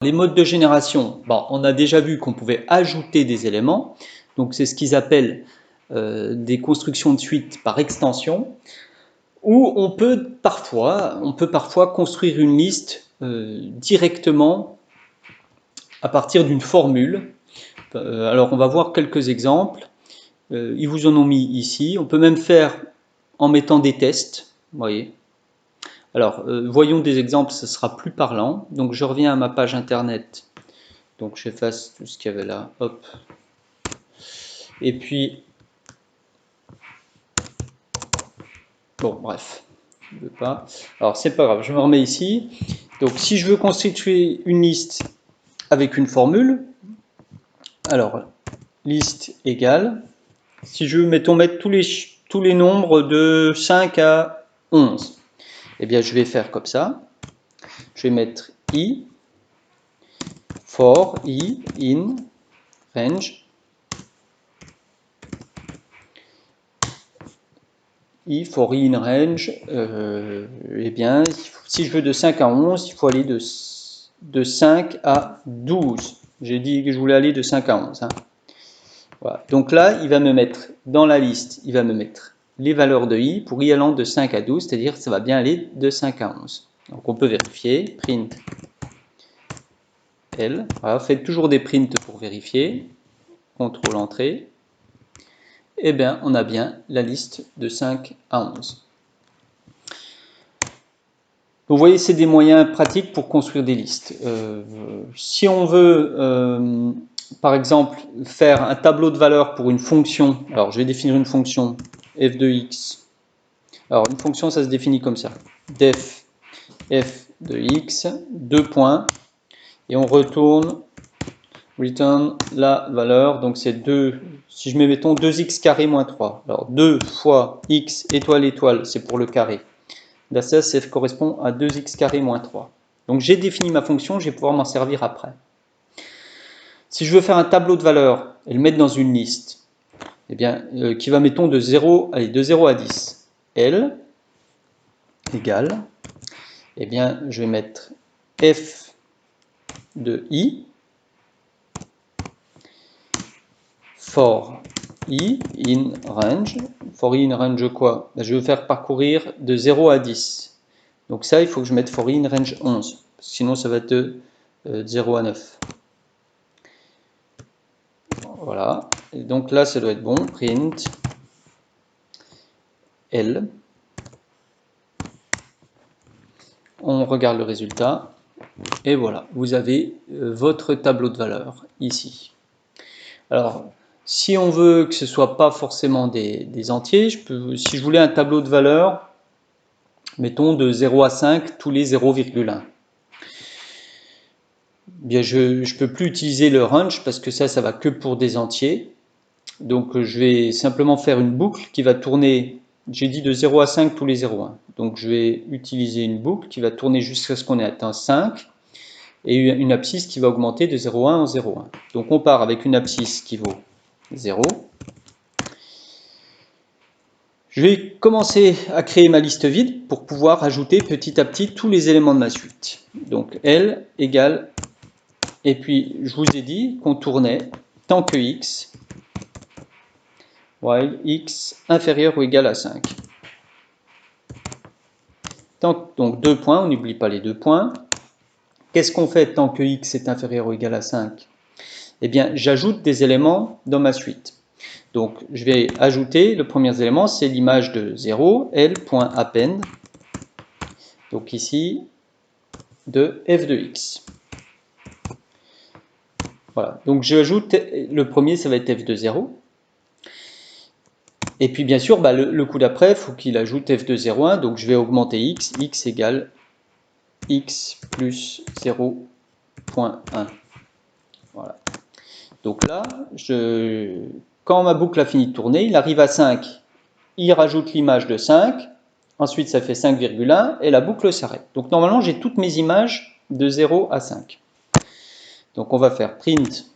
Les modes de génération, bon, on a déjà vu qu'on pouvait ajouter des éléments, donc c'est ce qu'ils appellent des constructions de suite par extension, ou on peut parfois construire une liste directement à partir d'une formule. Alors on va voir quelques exemples, ils vous en ont mis ici, on peut même faire en mettant des tests, vous voyez. Alors, voyons des exemples, ce sera plus parlant. Donc, je reviens à ma page internet. Donc, j'efface tout ce qu'il y avait là. Hop. Et puis, bon, bref. Je veux pas. Alors, c'est pas grave, je me remets ici. Donc, si je veux constituer une liste avec une formule, alors, liste égale. Si je veux, mettons, mettre tous les nombres de 5 à 11, eh bien, je vais faire comme ça. Je vais mettre i, for, i, in, range, i, for i in range, eh bien, si je veux de 5 à 11, il faut aller de 5 à 12. J'ai dit que je voulais aller de 5 à 11. Hein. Voilà. Donc là, il va me mettre dans la liste, il va me mettre les valeurs de i pour i allant de 5 à 12, c'est-à-dire que ça va bien aller de 5 à 11. Donc on peut vérifier, print L. Voilà, faites toujours des prints pour vérifier. CTRL entrée. Eh bien, on a bien la liste de 5 à 11. Vous voyez, c'est des moyens pratiques pour construire des listes. Si on veut, par exemple, faire un tableau de valeurs pour une fonction, alors je vais définir une fonction f de x. Alors, une fonction, ça se définit comme ça. Def f de x, deux points, et on retourne, return la valeur, donc c'est 2, si je mets, mettons, 2x carré moins 3. Alors, 2 fois x étoile étoile, c'est pour le carré. Là, ça correspond à 2x carré moins 3. Donc j'ai défini ma fonction, je vais pouvoir m'en servir après. Si je veux faire un tableau de valeurs et le mettre dans une liste, eh bien, qui va, mettons, de 0 à 10, L égale, eh bien, je vais mettre f de i, for i in range. For i in range quoi? Je veux faire parcourir de 0 à 10. Donc ça, il faut que je mette for i in range 11. Sinon, ça va être de 0 à 9. Voilà. Et donc là, ça doit être bon. Print L. On regarde le résultat. Et voilà, vous avez votre tableau de valeurs ici. Alors, si on veut que ce ne soit pas forcément des entiers, si je voulais un tableau de valeurs, mettons de 0 à 5, tous les 0,1. Bien, je ne peux plus utiliser le range parce que ça va que pour des entiers. Donc, je vais simplement faire une boucle qui va tourner, j'ai dit de 0 à 5 tous les 0,1. Donc, je vais utiliser une boucle qui va tourner jusqu'à ce qu'on ait atteint 5 et une abscisse qui va augmenter de 0,1 en 0,1. Donc, on part avec une abscisse qui vaut 0. Je vais commencer à créer ma liste vide pour pouvoir ajouter petit à petit tous les éléments de ma suite. Donc, L égale, et puis je vous ai dit qu'on tournait tant que x, while x inférieur ou égal à 5. Donc 2 points, on n'oublie pas les 2 points. Qu'est-ce qu'on fait tant que x est inférieur ou égal à 5? Eh bien, j'ajoute des éléments dans ma suite. Donc, je vais ajouter, le premier élément, c'est l'image de 0, l.append. Donc ici, de f de x. Voilà, donc j'ajoute, le premier, ça va être f de 0. Et puis, bien sûr, le coup d'après, il faut qu'il ajoute f de 0,1. Donc, je vais augmenter x égale x plus 0.1. Voilà. Donc là, quand ma boucle a fini de tourner, il arrive à 5. Il rajoute l'image de 5. Ensuite, ça fait 5,1 et la boucle s'arrête. Donc normalement, j'ai toutes mes images de 0 à 5. Donc on va faire print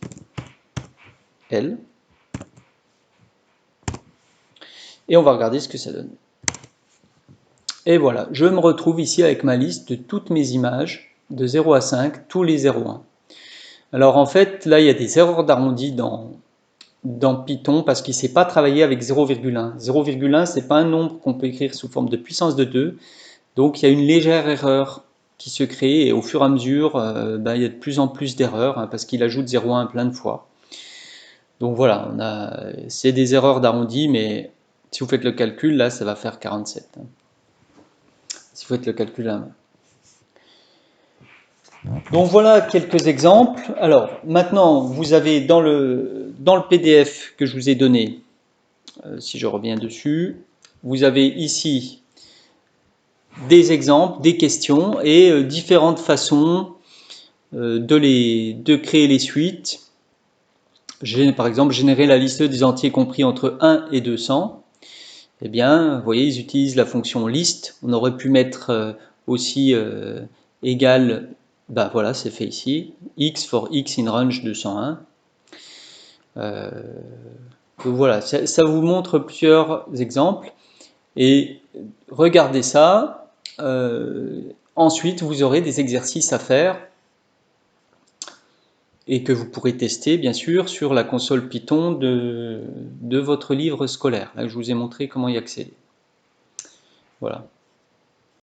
L. Et on va regarder ce que ça donne. Et voilà, je me retrouve ici avec ma liste de toutes mes images de 0 à 5, tous les 0,1. Alors en fait, là, il y a des erreurs d'arrondi dans Python parce qu'il ne sait pas travailler avec 0,1. 0,1, ce n'est pas un nombre qu'on peut écrire sous forme de puissance de 2. Donc il y a une légère erreur qui se crée et au fur et à mesure, il y a de plus en plus d'erreurs hein, parce qu'il ajoute 0,1 plein de fois. Donc voilà, c'est des erreurs d'arrondi, mais si vous faites le calcul, là, ça va faire 47. Hein, si vous faites le calcul à la main. Donc voilà quelques exemples. Alors maintenant, vous avez dans le PDF que je vous ai donné, si je reviens dessus, vous avez ici des exemples, des questions et différentes façons de créer les suites. Par exemple, générer la liste des entiers compris entre 1 et 200. Eh bien, vous voyez, ils utilisent la fonction list. On aurait pu mettre aussi égal, bah voilà, c'est fait ici, x for x in range 201. Donc voilà, ça vous montre plusieurs exemples. Et regardez ça. Ensuite, vous aurez des exercices à faire et que vous pourrez tester, bien sûr, sur la console Python de votre livre scolaire. Là, je vous ai montré comment y accéder. Voilà.